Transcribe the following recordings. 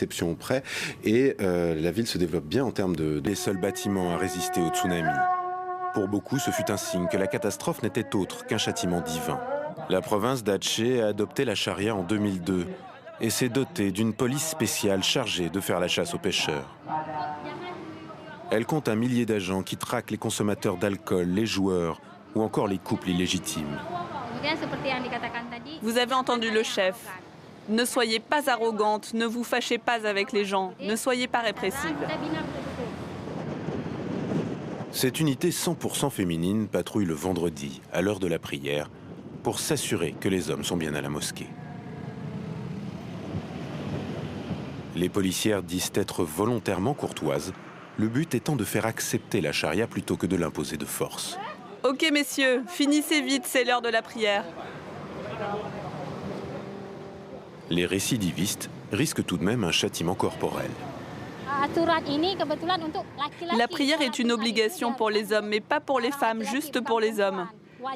exceptions près, et la ville se développe bien en termes des seuls bâtiments à résister au tsunami. Pour beaucoup, ce fut un signe que la catastrophe n'était autre qu'un châtiment divin. La province d'Aceh a adopté la charia en 2002 et s'est dotée d'une police spéciale chargée de faire la chasse aux pêcheurs. Elle compte 1 millier d'agents qui traquent les consommateurs d'alcool, les joueurs ou encore les couples illégitimes. Vous avez entendu le chef. Ne soyez pas arrogante, ne vous fâchez pas avec les gens, ne soyez pas répressive. Cette unité 100% féminine patrouille le vendredi, à l'heure de la prière, pour s'assurer que les hommes sont bien à la mosquée. Les policières disent être volontairement courtoises, le but étant de faire accepter la charia plutôt que de l'imposer de force. Ok messieurs, finissez vite, c'est l'heure de la prière. Les récidivistes risquent tout de même un châtiment corporel. La prière est une obligation pour les hommes, mais pas pour les femmes, juste pour les hommes.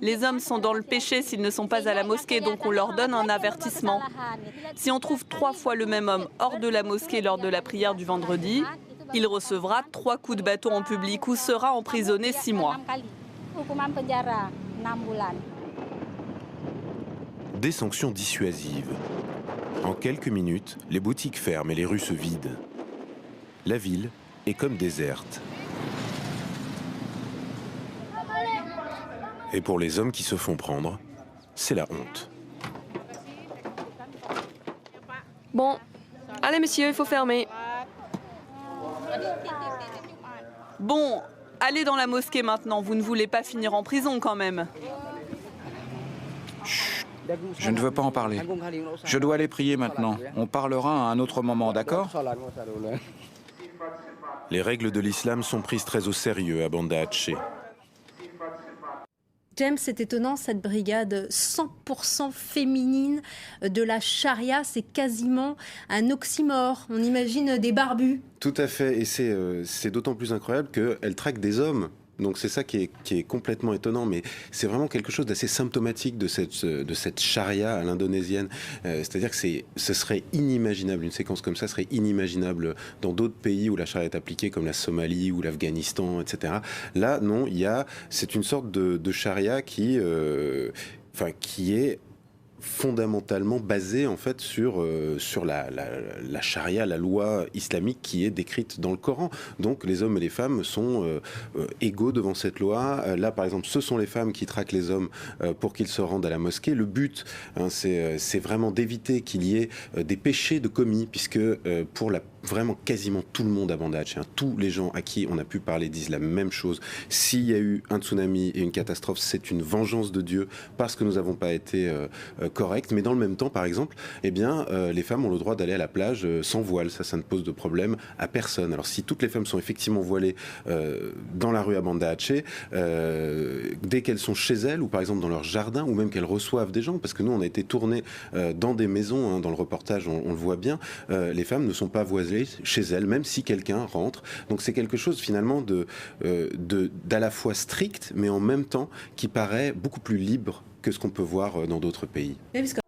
Les hommes sont dans le péché s'ils ne sont pas à la mosquée, donc on leur donne un avertissement. Si on trouve 3 fois le même homme hors de la mosquée lors de la prière du vendredi, il recevra 3 coups de bâton en public ou sera emprisonné 6 mois. Des sanctions dissuasives. En quelques minutes, les boutiques ferment et les rues se vident. La ville est comme déserte. Et pour les hommes qui se font prendre, c'est la honte. Bon, allez messieurs, il faut fermer. Bon, allez dans la mosquée maintenant, vous ne voulez pas finir en prison quand même. Chut, je ne veux pas en parler. Je dois aller prier maintenant. On parlera à un autre moment, d'accord ? Les règles de l'islam sont prises très au sérieux à Banda Aceh. James, c'est étonnant, cette brigade 100% féminine de la charia, c'est quasiment un oxymore. On imagine des barbus. Tout à fait, et c'est d'autant plus incroyable qu'elle traque des hommes. Donc c'est ça qui est complètement étonnant, mais c'est vraiment quelque chose d'assez symptomatique de cette charia à l'indonésienne. C'est-à-dire que ce serait inimaginable, une séquence comme ça serait inimaginable dans d'autres pays où la charia est appliquée, comme la Somalie ou l'Afghanistan, etc. Là, non, c'est une sorte de charia qui est fondamentalement basée en fait sur la charia, la loi islamique qui est décrite dans le Coran. Donc les hommes et les femmes sont égaux devant cette loi. Là par exemple, ce sont les femmes qui traquent les hommes pour qu'ils se rendent à la mosquée. Le but, c'est vraiment d'éviter qu'il y ait des péchés de commis, puisque pour vraiment quasiment tout le monde à Banda Aceh, tous les gens à qui on a pu parler disent la même chose. S'il y a eu un tsunami et une catastrophe, c'est une vengeance de Dieu parce que nous n'avons pas été corrects. Mais dans le même temps, par exemple, les femmes ont le droit d'aller à la plage sans voile. Ça ne pose de problème à personne. Alors si toutes les femmes sont effectivement voilées dans la rue à Banda Aceh, dès qu'elles sont chez elles ou par exemple dans leur jardin ou même qu'elles reçoivent des gens, parce que nous on a été tournés dans des maisons, dans le reportage on le voit bien, les femmes ne sont pas voilées chez elles, même si quelqu'un rentre. Donc c'est quelque chose finalement d'à la fois strict, mais en même temps qui paraît beaucoup plus libre que ce qu'on peut voir dans d'autres pays. Oui, parce que